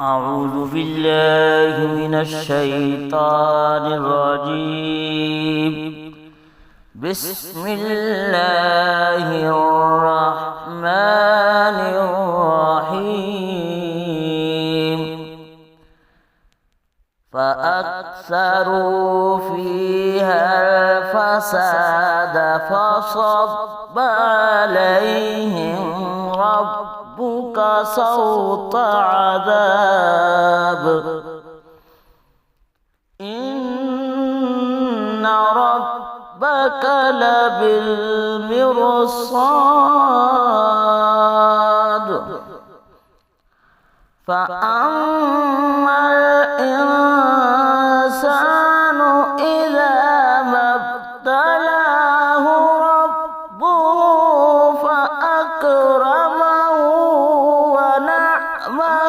أعوذ بالله من الشيطان الرجيم. بسم الله الرحمن الرحيم. فأكثروا فيها الفساد فصب عليهم ربك صوت عذاب. إن ربك لبالمرصاد. فأما